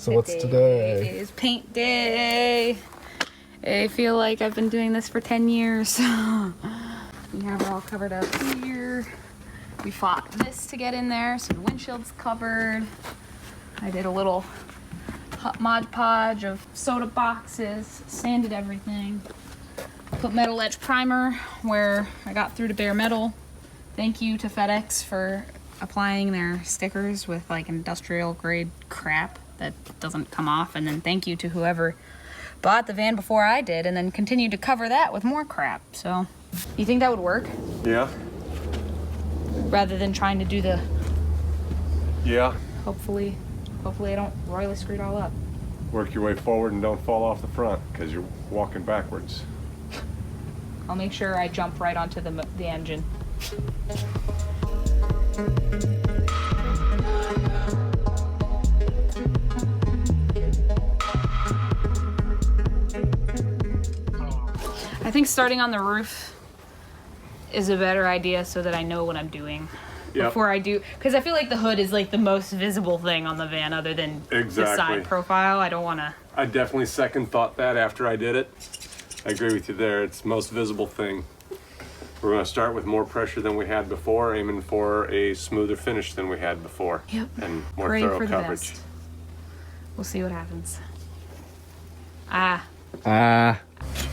So what's today? It is paint day. I feel like I've been doing this for 10 years. We have it all covered up here. We fought this to get in there, so the windshield's covered. I did a little Mod Podge of soda boxes, sanded everything. Put metal edge primer where I got through to bare metal. Thank you to FedEx for applying their stickers with like industrial grade crap that doesn't come off. And then thank you to whoever bought the van before I did and then continued to cover that with more crap. So, you think that would work? Yeah. Rather than trying to do the... Yeah. Hopefully I don't royally screw it all up. Work your way forward and don't fall off the front because you're walking backwards. I'll make sure I jump right onto the engine. I think starting on the roof is a better idea so that I know what I'm doing. Yep. Before I do, because I feel like the hood is like the most visible thing on the van other than the side profile. I don't want to... I definitely second thought that after I did it. I agree with you there. It's the most visible thing. We're going to start with more pressure than we had before, aiming for a smoother finish than we had before. Yep. And more thorough coverage. Best. We'll see what happens.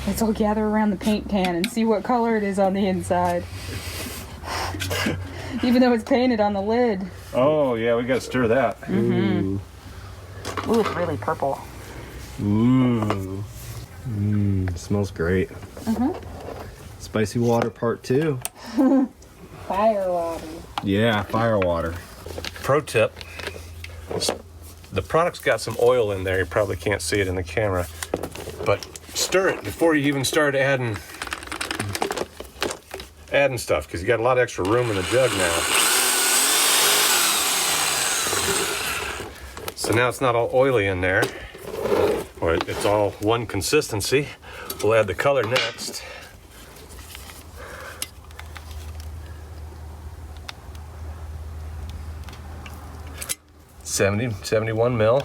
Let's all gather around the paint can and see what color it is on the inside. Even though it's painted on the lid. Oh, yeah, we got to stir that. Mm-hmm. Ooh, it's really purple. Ooh. Smells great. Mm-hmm. Spicy water part 2. Fire water. Yeah, fire water. Pro tip. The product's got some oil in there. You probably can't see it in the camera. But stir it before you even start adding stuff, because you got a lot of extra room in the jug now. So now it's not all oily in there, or it's all one consistency. We'll add the color next. $71 mil.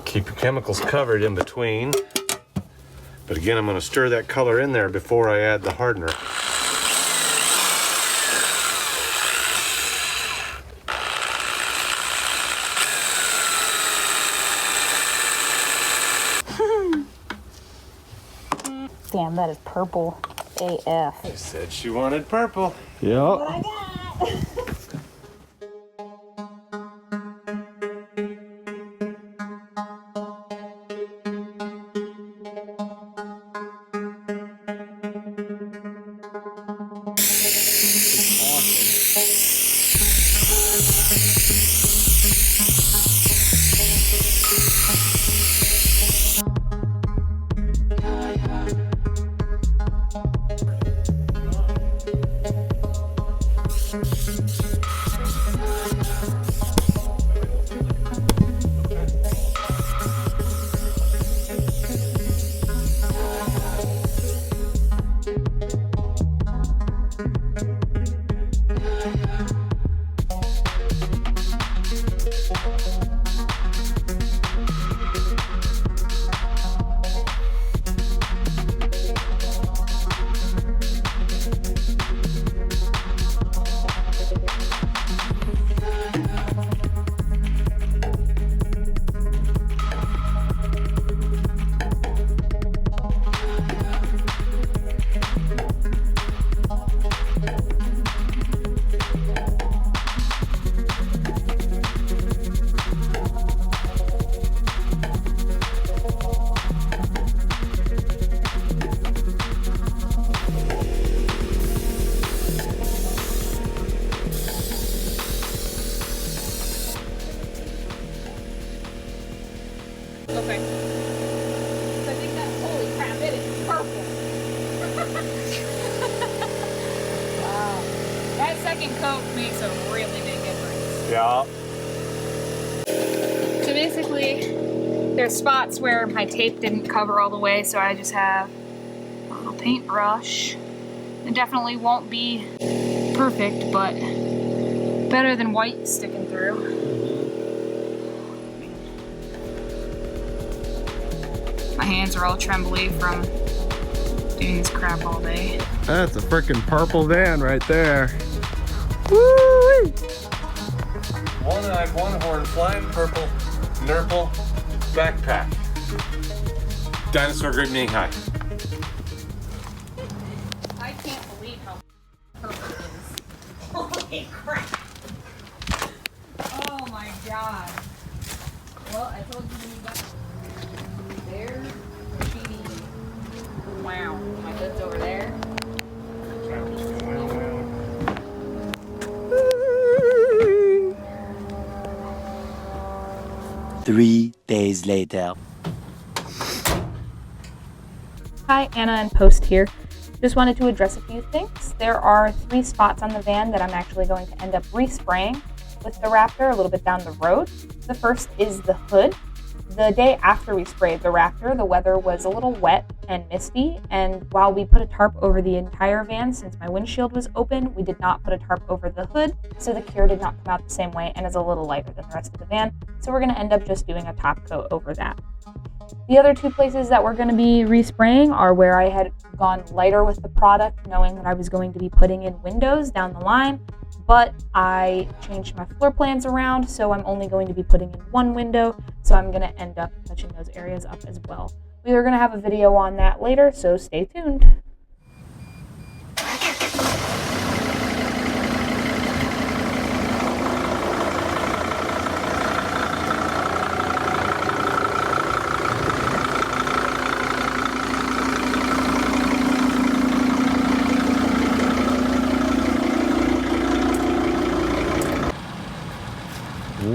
Keep your chemicals covered in between. But again, I'm going to stir that color in there before I add the hardener. Damn, that is purple AF. I said she wanted purple. Yep. What I got? Okay. So I think that, holy crap, it is purple. Wow. That second coat makes a really big difference. Yeah. So basically, there's spots where my tape didn't cover all the way, so I just have a little paintbrush It definitely won't be perfect, but better than white sticking through. My hands are all trembly from doing this crap all day. That's a freaking purple van right there. Woo! One-eyed, one-horn, flying purple, nurple backpack. Dinosaur grip knee high. I can't believe how purple it is. Holy crap! Oh my god. Well, I told you when you got there, cheating. Wow, my hood's over there. 3 days later. Hi, Anna and Post here. Just wanted to address a few things. There are 3 spots on the van that I'm actually going to end up respraying with the Raptor a little bit down the road. The first is the hood. The day after we sprayed the Raptor, the weather was a little wet and misty, and while we put a tarp over the entire van since my windshield was open, we did not put a tarp over the hood, so the cure did not come out the same way and is a little lighter than the rest of the van, so we're going to end up just doing a top coat over that. The other 2 places that we're going to be respraying are where I had gone lighter with the product, knowing that I was going to be putting in windows down the line, but I changed my floor plans around, so I'm only going to be putting in 1 window, so I'm going to end up touching those areas up as well. We are going to have a video on that later, so stay tuned.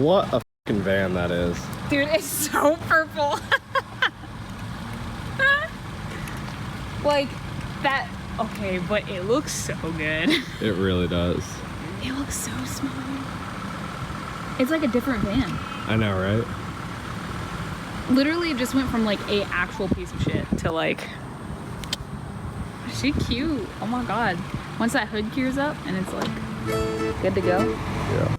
What a fucking van that is. Dude, it's so purple. Like, that, okay, but it looks so good. It really does. It looks so smooth. It's like a different van. I know, right? Literally, it just went from like a actual piece of shit to like, she cute. Oh my god. Once that hood cures up and it's like good to go. Yeah.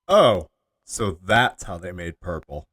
Oh, so that's how they made purple.